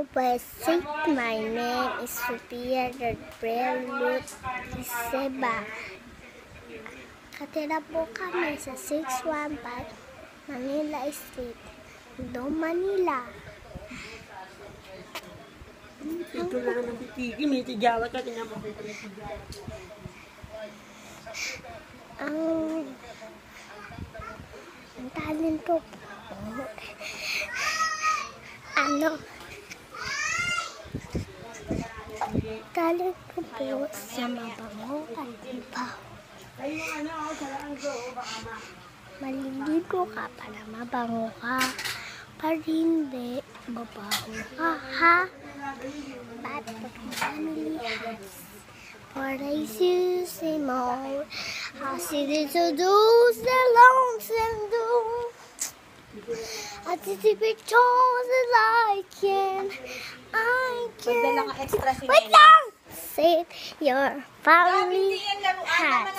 Hello, basic. My name is Sophia Gabriel Iseba. Katira po kami sa 615 Manila Street, Dome, Manila. Ito na naman titigi, may tigawa ka, tingnan mo. Ang talent ko po, talent ko po sa mabango at ibaw. Maliligo ka para mabango ka, para hindi mabaho ka, ha? But pag manilihan, for I see more, I see this to do, the lonesome do. I see the pictures that I can. Wait lang! Sit your family house.